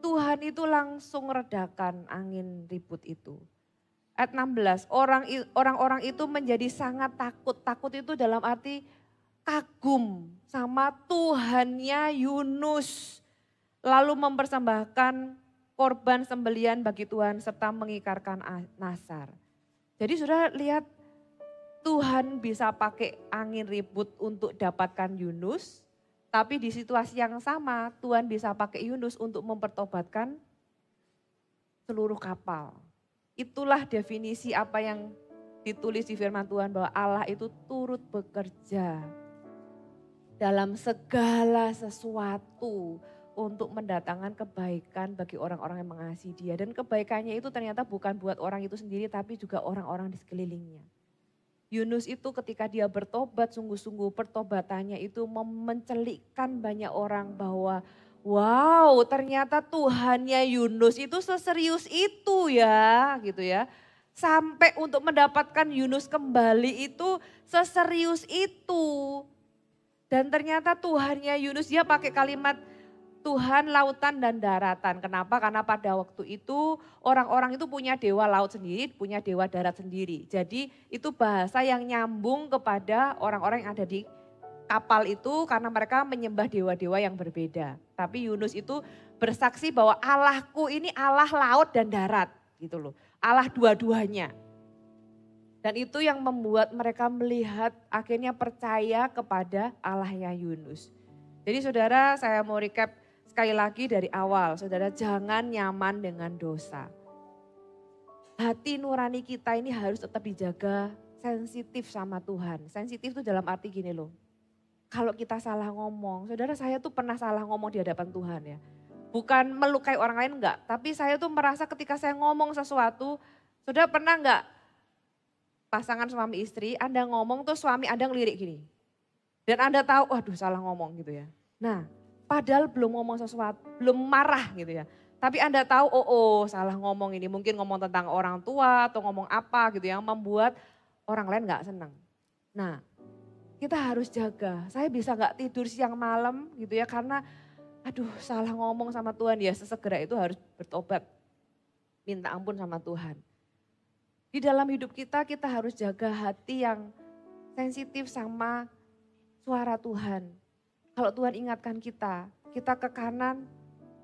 Tuhan itu langsung redakan angin ribut itu. Ayat 16, orang-orang itu menjadi sangat takut. Takut itu dalam arti kagum sama Tuhannya Yunus. Lalu mempersembahkan korban sembelian bagi Tuhan serta mengikarkan nasar. Jadi sudah lihat Tuhan bisa pakai angin ribut untuk dapatkan Yunus. Tapi di situasi yang sama Tuhan bisa pakai Yunus untuk mempertobatkan seluruh kapal. Itulah definisi apa yang ditulis di firman Tuhan bahwa Allah itu turut bekerja dalam segala sesuatu untuk mendatangkan kebaikan bagi orang-orang yang mengasihi dia. Dan kebaikannya itu ternyata bukan buat orang itu sendiri tapi juga orang-orang di sekelilingnya. Yunus itu ketika dia bertobat sungguh-sungguh pertobatannya itu mencelikkan banyak orang bahwa wow ternyata Tuhannya Yunus itu seserius itu ya gitu ya. Sampai untuk mendapatkan Yunus kembali itu seserius itu. Dan ternyata Tuhannya Yunus dia pakai kalimat Tuhan lautan dan daratan. Kenapa? Karena pada waktu itu orang-orang itu punya dewa laut sendiri, punya dewa darat sendiri. Jadi itu bahasa yang nyambung kepada orang-orang yang ada di kapal itu karena mereka menyembah dewa-dewa yang berbeda. Tapi Yunus itu bersaksi bahwa Allahku ini Allah laut dan darat gitu loh. Allah dua-duanya. Dan itu yang membuat mereka melihat akhirnya percaya kepada Allahnya Yunus. Jadi saudara, saya mau recap sekali lagi dari awal. Saudara, jangan nyaman dengan dosa. Hati nurani kita ini harus tetap dijaga, sensitif sama Tuhan. Sensitif itu dalam arti gini loh. Kalau kita salah ngomong, saudara, saya tuh pernah salah ngomong di hadapan Tuhan ya. Bukan melukai orang lain enggak, tapi saya tuh merasa ketika saya ngomong sesuatu, saudara pernah enggak pasangan suami istri, Anda ngomong tuh suami Anda ngelirik gini. Dan Anda tahu, waduh salah ngomong gitu ya. Nah, padahal belum ngomong sesuatu, belum marah gitu ya. Tapi Anda tahu, oh salah ngomong ini. Mungkin ngomong tentang orang tua atau ngomong apa gitu yang membuat orang lain gak senang. Nah, kita harus jaga. Saya bisa gak tidur siang malam gitu ya karena aduh salah ngomong sama Tuhan ya, sesegera itu harus bertobat. Minta ampun sama Tuhan. Di dalam hidup kita harus jaga hati yang sensitif sama suara Tuhan. Kalau Tuhan ingatkan kita ke kanan,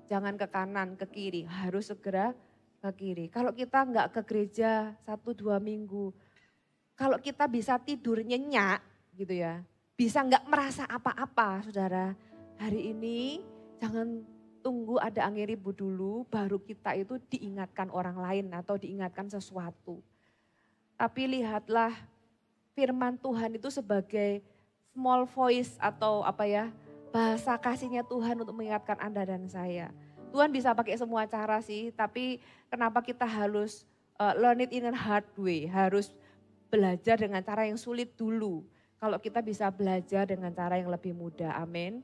jangan ke kanan, ke kiri. Harus segera ke kiri. Kalau kita enggak ke gereja 1-2 minggu, kalau kita bisa tidur nyenyak gitu ya, bisa enggak merasa apa-apa saudara. Hari ini jangan tunggu ada angin ribut dulu, baru kita itu diingatkan orang lain atau diingatkan sesuatu. Tapi lihatlah firman Tuhan itu sebagai small voice atau apa ya, bahasa kasihnya Tuhan untuk mengingatkan Anda dan saya. Tuhan bisa pakai semua cara sih, tapi kenapa kita harus learn it in a hard way, harus belajar dengan cara yang sulit dulu. Kalau kita bisa belajar dengan cara yang lebih mudah, amin.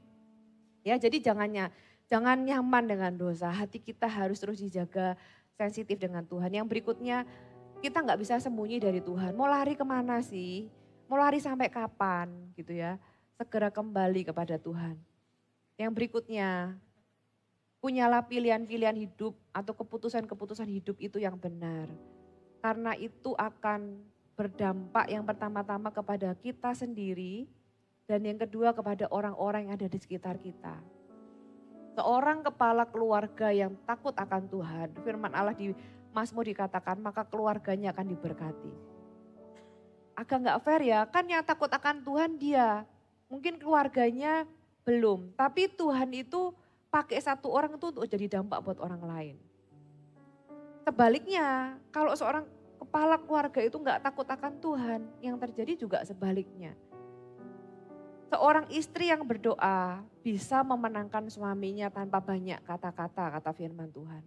Ya, jadi jangan nyaman dengan dosa, hati kita harus terus dijaga sensitif dengan Tuhan. Yang berikutnya, kita nggak bisa sembunyi dari Tuhan. Mau lari kemana sih? Mau lari sampai kapan gitu ya? Segera kembali kepada Tuhan. Yang berikutnya, punyalah pilihan-pilihan hidup atau keputusan-keputusan hidup itu yang benar. Karena itu akan berdampak yang pertama-tama kepada kita sendiri dan yang kedua kepada orang-orang yang ada di sekitar kita. Seorang kepala keluarga yang takut akan Tuhan, firman Allah di Mazmur dikatakan maka keluarganya akan diberkati. Agak nggak fair ya, kan yang takut akan Tuhan dia, mungkin keluarganya belum. Tapi Tuhan itu pakai satu orang itu untuk jadi dampak buat orang lain. Sebaliknya, kalau seorang kepala keluarga itu nggak takut akan Tuhan, yang terjadi juga sebaliknya. Seorang istri yang berdoa bisa memenangkan suaminya tanpa banyak kata-kata, kata firman Tuhan.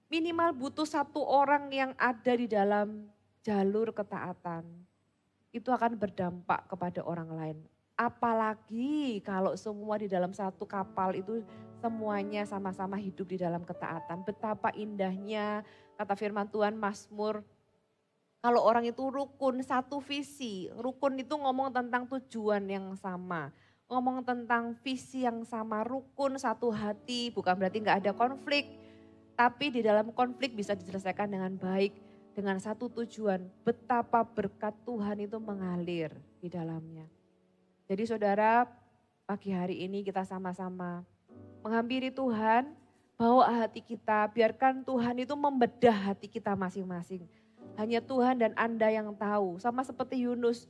Minimal butuh satu orang yang ada di dalam jalur ketaatan. Itu akan berdampak kepada orang lain. Apalagi kalau semua di dalam satu kapal itu semuanya sama-sama hidup di dalam ketaatan. Betapa indahnya kata firman Tuhan Mazmur. Kalau orang itu rukun, satu visi. Rukun itu ngomong tentang tujuan yang sama. Ngomong tentang visi yang sama, rukun, satu hati. Bukan berarti gak ada konflik. Tapi di dalam konflik bisa diselesaikan dengan baik. Dengan satu tujuan, betapa berkat Tuhan itu mengalir di dalamnya. Jadi saudara, pagi hari ini kita sama-sama menghampiri Tuhan. Bawa hati kita, biarkan Tuhan itu membedah hati kita masing-masing. Hanya Tuhan dan Anda yang tahu. Sama seperti Yunus,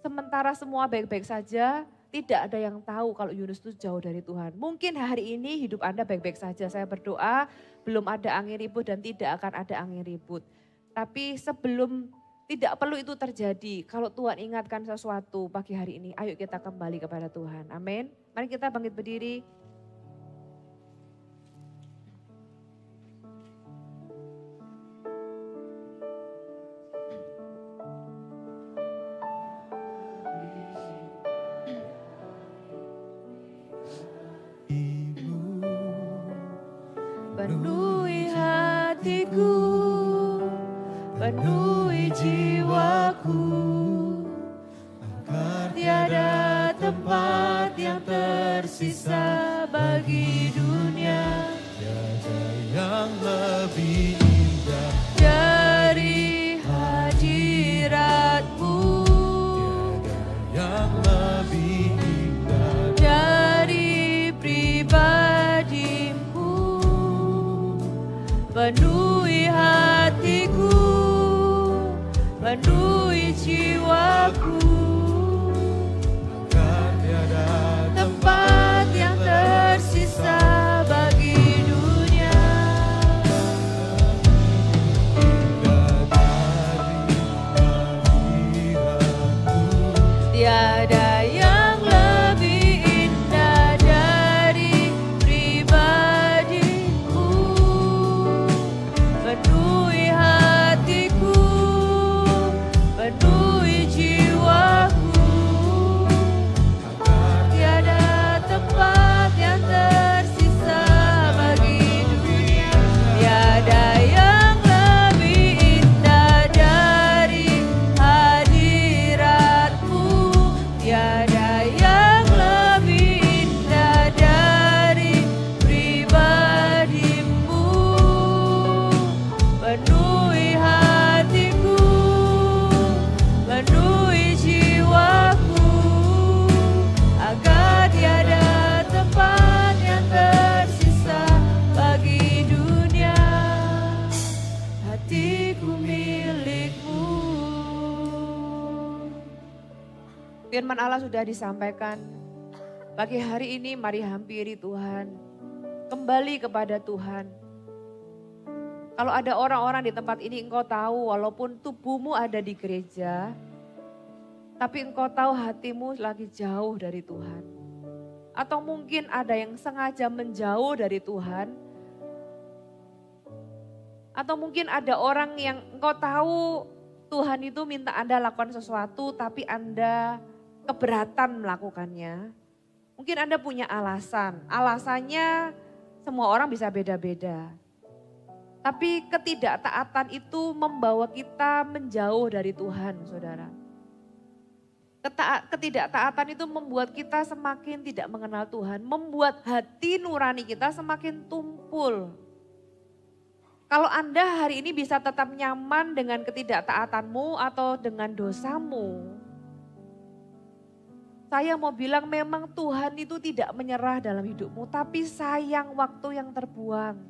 sementara semua baik-baik saja, tidak ada yang tahu kalau Yunus itu jauh dari Tuhan. Mungkin hari ini hidup Anda baik-baik saja. Saya berdoa belum ada angin ribut dan tidak akan ada angin ribut. Tapi sebelum tidak perlu itu terjadi, kalau Tuhan ingatkan sesuatu pagi hari ini, ayo kita kembali kepada Tuhan. Amin. Mari kita bangkit berdiri. Penuhi hatiku, penuhi jiwaku, agar tiada tempat yang tersisa bagi dunia. Tiada yang lebih indah dari hadirat-Mu, tiada yang lebih indah dari pribadi-Mu, penuhi hatiku. penuhi jiwaku. agar tiada Tempat yang tersisa bagi dunia. Tiada yang lebih indah dari pribadiku, penuhi hatiku, penuhi jiwaku. Tiada tempat yang tersisa bagi dunia. Tiada yang lebih indah dari hadiratmu. Tiada yang lebih indah dari pribadimu. Penuhi hatiku, penuhi jiwaku, agar tiada tempat yang tersisa bagi dunia. Hatiku milikmu. Firman Allah sudah disampaikan. Pagi hari ini mari hampiri Tuhan. Kembali kepada Tuhan. Kalau ada orang-orang di tempat ini engkau tahu walaupun tubuhmu ada di gereja, tapi engkau tahu hatimu lagi jauh dari Tuhan. Atau mungkin ada yang sengaja menjauh dari Tuhan. Atau mungkin ada orang yang engkau tahu Tuhan itu minta Anda lakukan sesuatu tapi Anda keberatan melakukannya. Mungkin Anda punya alasan. Alasannya semua orang bisa beda-beda. Tapi ketidaktaatan itu membawa kita menjauh dari Tuhan, saudara. Ketidaktaatan itu membuat kita semakin tidak mengenal Tuhan. Membuat hati nurani kita semakin tumpul. Kalau Anda hari ini bisa tetap nyaman dengan ketidaktaatanmu atau dengan dosamu, saya mau bilang memang Tuhan itu tidak menyerah dalam hidupmu, tapi sayang waktu yang terbuang.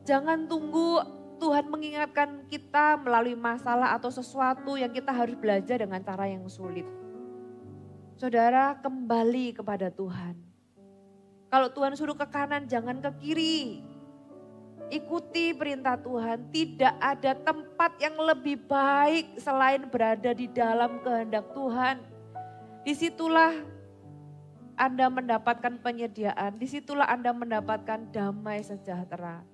Jangan tunggu Tuhan mengingatkan kita melalui masalah atau sesuatu yang kita harus belajar dengan cara yang sulit. Saudara, kembali kepada Tuhan. Kalau Tuhan suruh ke kanan, jangan ke kiri. Ikuti perintah Tuhan. Tidak ada tempat yang lebih baik selain berada di dalam kehendak Tuhan. Disitulah Anda mendapatkan penyediaan. Disitulah Anda mendapatkan damai sejahtera.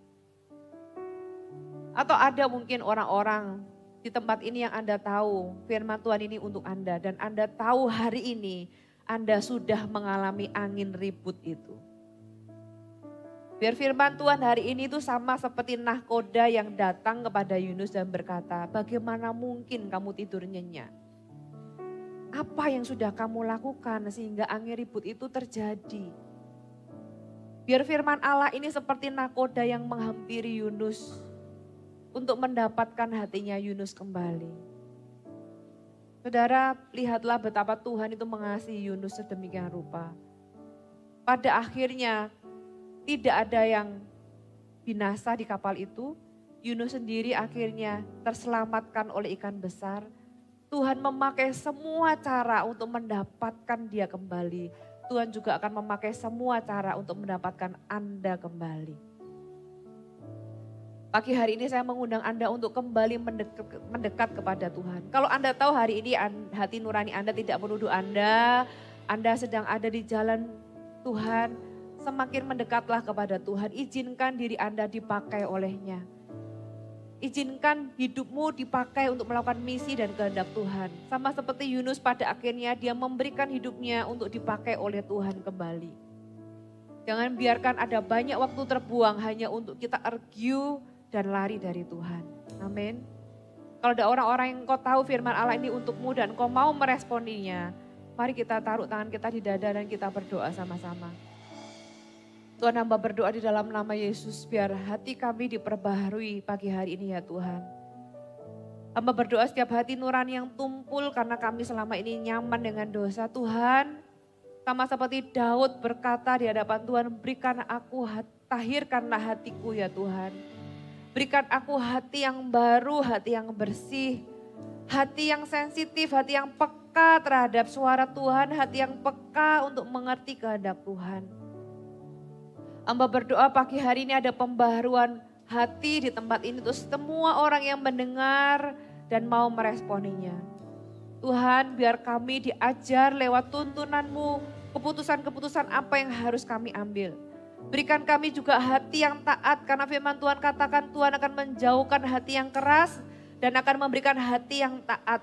Atau ada mungkin orang-orang di tempat ini yang Anda tahu firman Tuhan ini untuk Anda. Dan Anda tahu hari ini Anda sudah mengalami angin ribut itu. Biar firman Tuhan hari ini itu sama seperti nahkoda yang datang kepada Yunus dan berkata, bagaimana mungkin kamu tidur nyenyak? Apa yang sudah kamu lakukan sehingga angin ribut itu terjadi? Biar firman Allah ini seperti nahkoda yang menghampiri Yunus untuk mendapatkan hatinya Yunus kembali. Saudara, lihatlah betapa Tuhan itu mengasihi Yunus sedemikian rupa. Pada akhirnya tidak ada yang binasa di kapal itu. Yunus sendiri akhirnya terselamatkan oleh ikan besar. Tuhan memakai semua cara untuk mendapatkan dia kembali. Tuhan juga akan memakai semua cara untuk mendapatkan Anda kembali. Pagi hari ini saya mengundang Anda untuk kembali mendekat kepada Tuhan. Kalau Anda tahu hari ini hati nurani Anda tidak menuduh Anda sedang ada di jalan Tuhan, semakin mendekatlah kepada Tuhan. Izinkan diri Anda dipakai olehnya. Izinkan hidupmu dipakai untuk melakukan misi dan kehendak Tuhan. Sama seperti Yunus pada akhirnya dia memberikan hidupnya untuk dipakai oleh Tuhan kembali. Jangan biarkan ada banyak waktu terbuang hanya untuk kita argue dan lari dari Tuhan. Amin. Kalau ada orang-orang yang kau tahu firman Allah ini untukmu dan kau mau meresponinya, mari kita taruh tangan kita di dada dan kita berdoa sama-sama. Tuhan, hamba berdoa di dalam nama Yesus biar hati kami diperbaharui pagi hari ini ya Tuhan. Hamba berdoa setiap hati nurani yang tumpul karena kami selama ini nyaman dengan dosa Tuhan. Sama seperti Daud berkata di hadapan Tuhan, berikan aku tahirkanlah hatiku ya Tuhan. Berikan aku hati yang baru, hati yang bersih, hati yang sensitif, hati yang peka terhadap suara Tuhan, hati yang peka untuk mengerti kehendak Tuhan. Hamba berdoa pagi hari ini ada pembaharuan hati di tempat ini untuk semua orang yang mendengar dan mau meresponinya. Tuhan, biar kami diajar lewat tuntunan-Mu, keputusan-keputusan apa yang harus kami ambil. Berikan kami juga hati yang taat, karena firman Tuhan katakan Tuhan akan menjauhkan hati yang keras dan akan memberikan hati yang taat.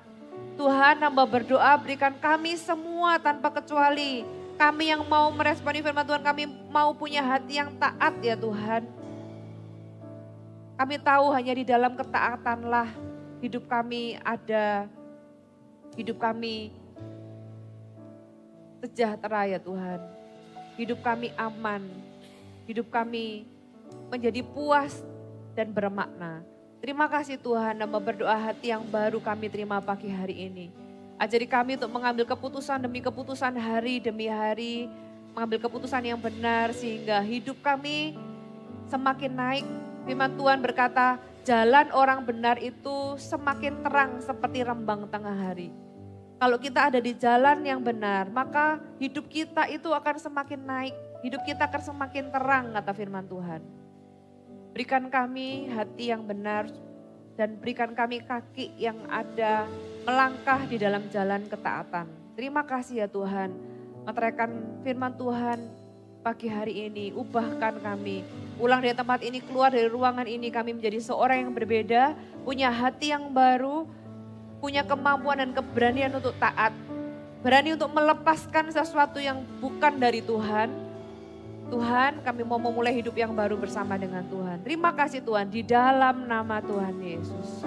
Tuhan, hamba berdoa berikan kami semua tanpa kecuali, kami yang mau meresponi firman Tuhan, kami mau punya hati yang taat ya Tuhan. Kami tahu hanya di dalam ketaatanlah hidup kami ada, hidup kami sejahtera ya Tuhan. Hidup kami aman, hidup kami menjadi puas dan bermakna. Terima kasih Tuhan, hamba berdoa hati yang baru kami terima pagi hari ini. Ajari kami untuk mengambil keputusan demi keputusan hari demi hari, mengambil keputusan yang benar sehingga hidup kami semakin naik. Firman Tuhan berkata, jalan orang benar itu semakin terang seperti rembang tengah hari. Kalau kita ada di jalan yang benar, maka hidup kita itu akan semakin naik. Hidup kita akan semakin terang, kata firman Tuhan. Berikan kami hati yang benar dan berikan kami kaki yang ada melangkah di dalam jalan ketaatan. Terima kasih ya Tuhan. Meteraikan firman Tuhan pagi hari ini, ubahkan kami. Pulang dari tempat ini, keluar dari ruangan ini, kami menjadi seorang yang berbeda, punya hati yang baru, punya kemampuan dan keberanian untuk taat. Berani untuk melepaskan sesuatu yang bukan dari Tuhan. Tuhan, kami mau memulai hidup yang baru bersama dengan Tuhan. Terima kasih Tuhan, di dalam nama Tuhan Yesus.